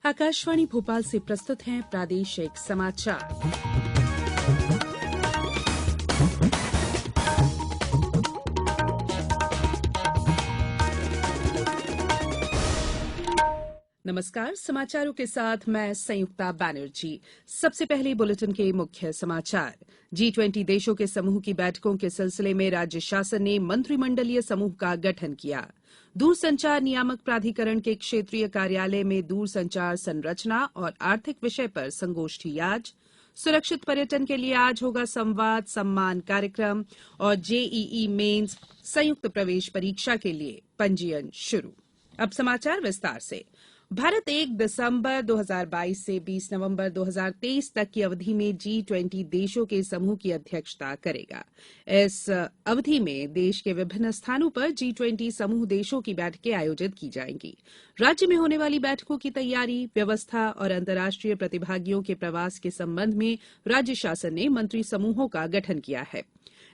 आकाशवाणी भोपाल से प्रस्तुत हैं प्रादेशिक समाचार। नमस्कार, समाचारों के साथ मैं संयुक्ता बैनर्जी। सबसे पहले बुलेटिन के मुख्य समाचार। G20 देशों के समूह की बैठकों के सिलसिले में राज्य शासन ने मंत्रिमंडलीय समूह का गठन किया। दूरसंचार नियामक प्राधिकरण के क्षेत्रीय कार्यालय में दूरसंचार संरचना और आर्थिक विषय पर संगोष्ठी आज। सुरक्षित पर्यटन के लिए आज होगा संवाद सम्मान कार्यक्रम और जेईई मेन्स संयुक्त प्रवेश परीक्षा के लिए पंजीयन शुरू। अब समाचार विस्तार से। भारत 1 दिसंबर 2022 से 20 नवंबर 2023 तक की अवधि में G20 देशों के समूह की अध्यक्षता करेगा। इस अवधि में देश के विभिन्न स्थानों पर G20 समूह देशों की बैठकें आयोजित की जाएंगी। राज्य में होने वाली बैठकों की तैयारी, व्यवस्था और अंतर्राष्ट्रीय प्रतिभागियों के प्रवास के संबंध में राज्य शासन ने मंत्री समूहों का गठन किया है।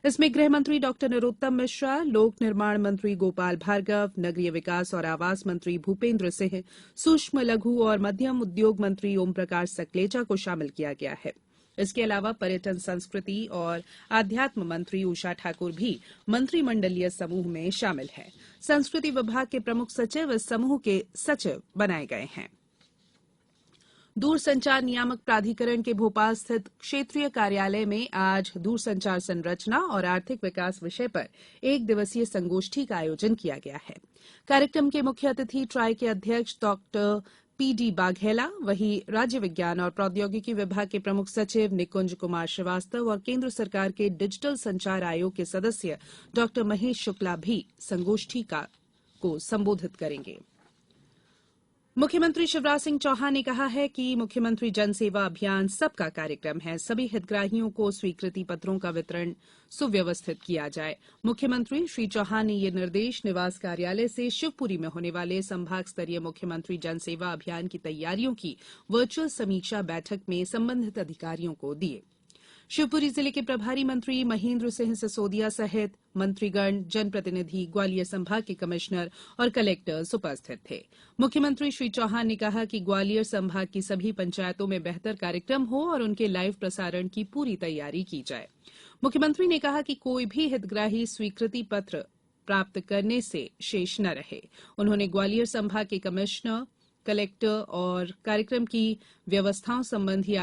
इसमें गृह मंत्री डॉ नरोत्तम मिश्रा, लोक निर्माण मंत्री गोपाल भार्गव, नगरीय विकास और आवास मंत्री भूपेन्द्र सिंह, सूक्ष्म लघु और मध्यम उद्योग मंत्री ओम प्रकाश सकलेचा को शामिल किया गया है। इसके अलावा पर्यटन, संस्कृति और आध्यात्म मंत्री उषा ठाकुर भी मंत्रिमंडलीय समूह में शामिल हैं। संस्कृति विभाग के प्रमुख सचिव इस समूह के सचिव बनाए गए हैं। दूरसंचार नियामक प्राधिकरण के भोपाल स्थित क्षेत्रीय कार्यालय में आज दूरसंचार संरचना और आर्थिक विकास विषय पर एक दिवसीय संगोष्ठी का आयोजन किया गया है। कार्यक्रम के मुख्य अतिथि ट्राई के अध्यक्ष डॉ पीडी बाघेला, वहीं राज्य विज्ञान और प्रौद्योगिकी विभाग के प्रमुख सचिव निकुंज कुमार श्रीवास्तव और केंद्र सरकार के डिजिटल संचार आयोग के सदस्य डॉ महेश शुक्ला भी संगोष्ठी को संबोधित करेंगे। मुख्यमंत्री शिवराज सिंह चौहान ने कहा है कि मुख्यमंत्री जन सेवा अभियान सबका कार्यक्रम है। सभी हितग्राहियों को स्वीकृति पत्रों का वितरण सुव्यवस्थित किया जाए। मुख्यमंत्री श्री चौहान ने ये निर्देश निवास कार्यालय से शिवपुरी में होने वाले संभाग स्तरीय मुख्यमंत्री जन सेवा अभियान की तैयारियों की वर्चुअल समीक्षा बैठक में संबंधित अधिकारियों को दिए। शिवपुरी जिले के प्रभारी मंत्री महेंद्र सिंह सिसोदिया सहित मंत्रीगण, जनप्रतिनिधि, ग्वालियर संभाग के कमिश्नर और कलेक्टर्स उपस्थित थे। मुख्यमंत्री श्री चौहान ने कहा कि ग्वालियर संभाग की सभी पंचायतों में बेहतर कार्यक्रम हो और उनके लाइव प्रसारण की पूरी तैयारी की जाए। मुख्यमंत्री ने कहा कि कोई भी हितग्राही स्वीकृति पत्र प्राप्त करने से शेष न रहे। उन्होंने ग्वालियर संभाग के कमिश्नर, कलेक्टर और कार्यक्रम की व्यवस्थाओं संबंधी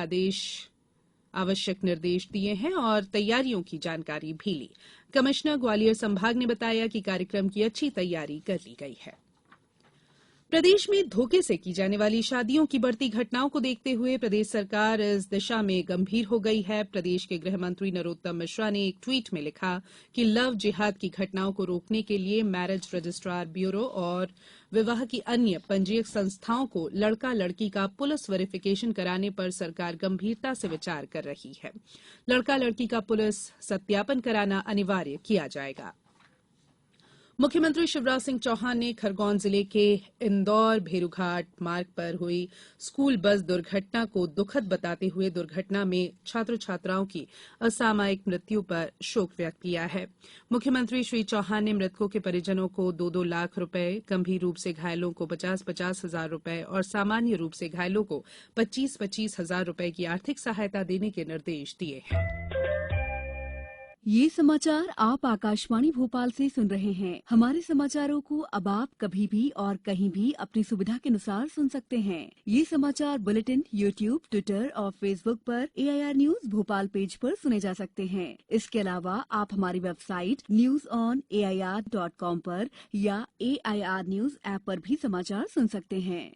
आवश्यक निर्देश दिए हैं और तैयारियों की जानकारी भी ली। कमिश्नर ग्वालियर संभाग ने बताया कि कार्यक्रम की अच्छी तैयारी कर ली गई है। प्रदेश में धोखे से की जाने वाली शादियों की बढ़ती घटनाओं को देखते हुए प्रदेश सरकार इस दिशा में गंभीर हो गई है। प्रदेश के गृह मंत्री नरोत्तम मिश्रा ने एक ट्वीट में लिखा कि लव जिहाद की घटनाओं को रोकने के लिए मैरिज रजिस्ट्रार ब्यूरो और विवाह की अन्य पंजीयक संस्थाओं को लड़का लड़की का पुलिस वेरिफिकेशन कराने पर सरकार गंभीरता से विचार कर रही है। लड़का लड़की का पुलिस सत्यापन कराना अनिवार्य किया जाएगा। मुख्यमंत्री शिवराज सिंह चौहान ने खरगोन जिले के इंदौर भेरूघाट मार्ग पर हुई स्कूल बस दुर्घटना को दुखद बताते हुए दुर्घटना में छात्र छात्राओं की असामयिक मृत्यु पर शोक व्यक्त किया है। मुख्यमंत्री श्री चौहान ने मृतकों के परिजनों को 2-2 लाख रुपए, गंभीर रूप से घायलों को 50-50 हजार रुपए और सामान्य रूप से घायलों को 25-25 हजार रुपए की आर्थिक सहायता देने के निर्देश दिए हैं। ये समाचार आप आकाशवाणी भोपाल से सुन रहे हैं। हमारे समाचारों को अब आप कभी भी और कहीं भी अपनी सुविधा के अनुसार सुन सकते हैं। ये समाचार बुलेटिन यूट्यूब, ट्विटर और फेसबुक पर AIR न्यूज भोपाल पेज पर सुने जा सकते हैं। इसके अलावा आप हमारी वेबसाइट newsonair.com पर या AIR न्यूज ऐप पर भी समाचार सुन सकते हैं।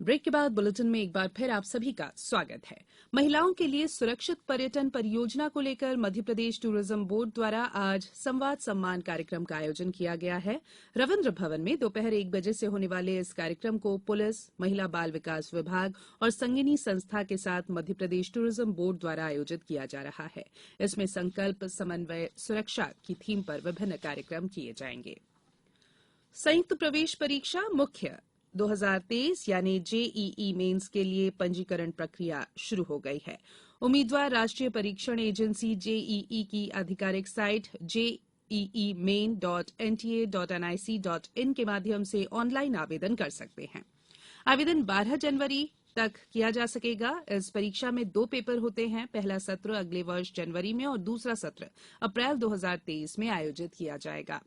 ब्रेक के बाद बुलेटिन में एक बार फिर आप सभी का स्वागत है। महिलाओं के लिए सुरक्षित पर्यटन परियोजना को लेकर मध्यप्रदेश टूरिज्म बोर्ड द्वारा आज संवाद सम्मान कार्यक्रम का आयोजन किया गया है। रविन्द्र भवन में दोपहर 1 बजे से होने वाले इस कार्यक्रम को पुलिस, महिला बाल विकास विभाग और संगिनी संस्था के साथ मध्यप्रदेश टूरिज्म बोर्ड द्वारा आयोजित किया जा रहा है। इसमें संकल्प, समन्वय, सुरक्षा की थीम पर विभिन्न कार्यक्रम किए जाएंगे। संयुक्त प्रवेश परीक्षा मुख्य 2023 यानी जेईई मेन्स के लिए पंजीकरण प्रक्रिया शुरू हो गई है। उम्मीदवार राष्ट्रीय परीक्षण एजेंसी जेईई की आधिकारिक साइट jeemain.nta.nic.in के माध्यम से ऑनलाइन आवेदन कर सकते हैं। आवेदन 12 जनवरी तक किया जा सकेगा। इस परीक्षा में 2 पेपर होते हैं। पहला सत्र अगले वर्ष जनवरी में और दूसरा सत्र अप्रैल 2023 में आयोजित किया जाएगा।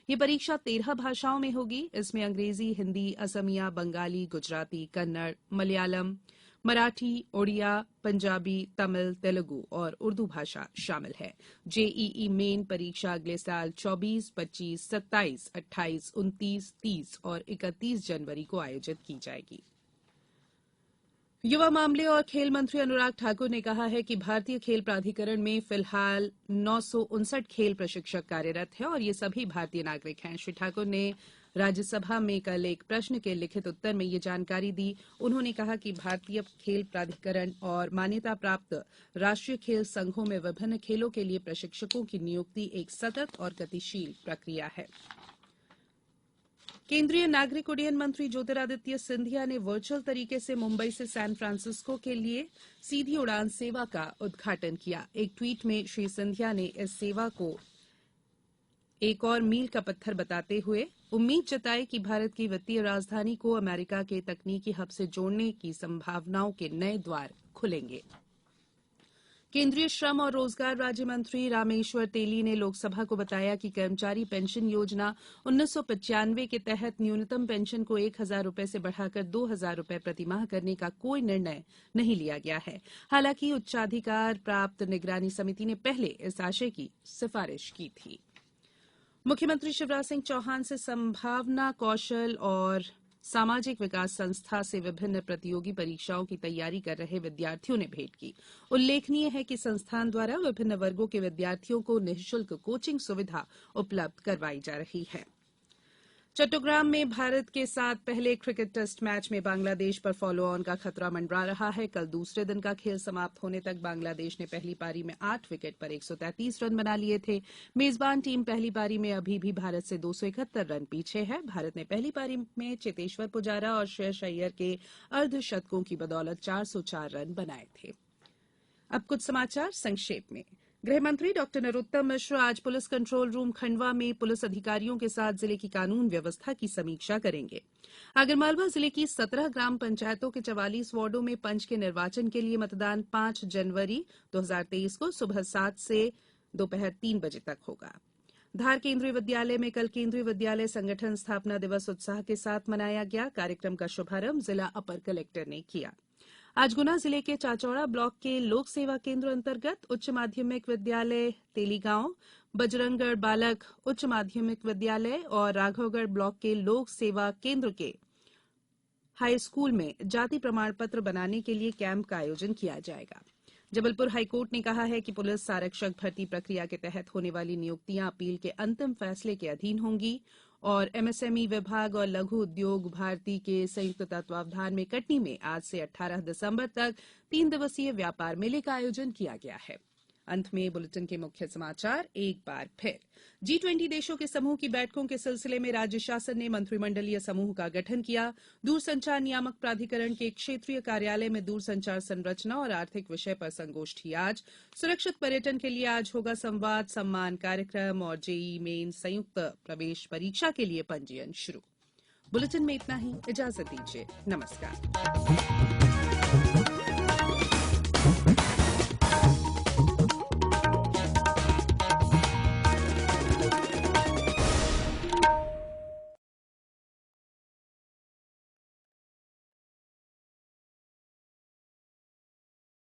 ये परीक्षा 13 भाषाओं में होगी। इसमें अंग्रेजी, हिंदी, असमिया, बंगाली, गुजराती, कन्नड़, मलयालम, मराठी, ओडिया, पंजाबी, तमिल, तेलुगु और उर्दू भाषा शामिल है। जेईई मेन परीक्षा अगले साल 24, 25, 27, 28, 29, 30 और 31 जनवरी को आयोजित की जाएगी। युवा मामले और खेल मंत्री अनुराग ठाकुर ने कहा है कि भारतीय खेल प्राधिकरण में फिलहाल 959 खेल प्रशिक्षक कार्यरत हैं और ये सभी भारतीय नागरिक हैं। श्री ठाकुर ने राज्यसभा में कल एक प्रश्न के लिखित उत्तर में ये जानकारी दी। उन्होंने कहा कि भारतीय खेल प्राधिकरण और मान्यता प्राप्त राष्ट्रीय खेल संघों में विभिन्न खेलों के लिए प्रशिक्षकों की नियुक्ति एक सतत और गतिशील प्रक्रिया है। केंद्रीय नागरिक उड्डयन मंत्री ज्योतिरादित्य सिंधिया ने वर्चुअल तरीके से मुंबई से सैन फ्रांसिस्को के लिए सीधी उड़ान सेवा का उद्घाटन किया। एक ट्वीट में श्री सिंधिया ने इस सेवा को एक और मील का पत्थर बताते हुए उम्मीद जताई कि भारत की वित्तीय राजधानी को अमेरिका के तकनीकी हब से जोड़ने की संभावनाओं के नए द्वार खुलेंगे। केंद्रीय श्रम और रोजगार राज्य मंत्री रामेश्वर तेली ने लोकसभा को बताया कि कर्मचारी पेंशन योजना 1995 के तहत न्यूनतम पेंशन को 1,000 रुपए से बढ़ाकर 2,000 रुपए प्रतिमाह करने का कोई निर्णय नहीं लिया गया है। हालांकि उच्चाधिकार प्राप्त निगरानी समिति ने पहले इस आशय की सिफारिश की थी। मुख्यमंत्री शिवराज सिंह चौहान से संभावना कौशल और सामाजिक विकास संस्था से विभिन्न प्रतियोगी परीक्षाओं की तैयारी कर रहे विद्यार्थियों ने भेंट की। उल्लेखनीय है कि संस्थान द्वारा विभिन्न वर्गों के विद्यार्थियों को निःशुल्क कोचिंग सुविधा उपलब्ध करवाई जा रही है। चट्टोग्राम में भारत के साथ पहले क्रिकेट टेस्ट मैच में बांग्लादेश पर फॉलो ऑन का खतरा मंडरा रहा है। कल दूसरे दिन का खेल समाप्त होने तक बांग्लादेश ने पहली पारी में 8 विकेट पर 133 रन बना लिए थे। मेजबान टीम पहली पारी में अभी भी भारत से 271 रन पीछे है। भारत ने पहली पारी में चेतेश्वर पुजारा और श्रेयस अय्यर के अर्धशतकों की बदौलत 404 रन बनाए थे। अब कुछ समाचार संक्षेप में। गृह मंत्री डॉ नरोत्तम मिश्र आज पुलिस कंट्रोल रूम खंडवा में पुलिस अधिकारियों के साथ जिले की कानून व्यवस्था की समीक्षा करेंगे। आगरमालवा जिले की 17 ग्राम पंचायतों के 44 वार्डों में पंच के निर्वाचन के लिए मतदान 5 जनवरी 2023 को सुबह 7 से दोपहर 3 बजे तक होगा। धार केंद्रीय विद्यालय में कल केंद्रीय विद्यालय संगठन स्थापना दिवस उत्साह के साथ मनाया गया। कार्यक्रम का शुभारंभ जिला अपर कलेक्टर ने किया। आज गुना जिले के चाचौड़ा ब्लॉक के लोक सेवा केंद्र अंतर्गत उच्च माध्यमिक विद्यालय तेलीगांव, बजरंगगढ़ बालक उच्च माध्यमिक विद्यालय और राघवगढ़ ब्लॉक के लोक सेवा केंद्र के हाई स्कूल में जाति प्रमाण पत्र बनाने के लिए कैंप का आयोजन किया जाएगा। जबलपुर हाईकोर्ट ने कहा है कि पुलिस आरक्षक भर्ती प्रक्रिया के तहत होने वाली नियुक्तियां अपील के अंतिम फैसले के अधीन होंगी और एमएसएमई विभाग और लघु उद्योग भारती के संयुक्त तत्वावधान में कटनी में आज से 18 दिसंबर तक 3 दिवसीय व्यापार मेले का आयोजन किया गया है। अंत में बुलेटिन के मुख्य समाचार एक बार फिर। G20 देशों के समूह की बैठकों के सिलसिले में राज्य शासन ने मंत्रिमंडलीय समूह का गठन किया। दूरसंचार नियामक प्राधिकरण के क्षेत्रीय कार्यालय में दूरसंचार संरचना और आर्थिक विषय पर संगोष्ठी आज। सुरक्षित पर्यटन के लिए आज होगा संवाद सम्मान कार्यक्रम और जेईई मेन संयुक्त प्रवेश परीक्षा के लिए पंजीयन शुरू। बुलेटिन में इतना ही। इजाजत दीजिए। नमस्कार।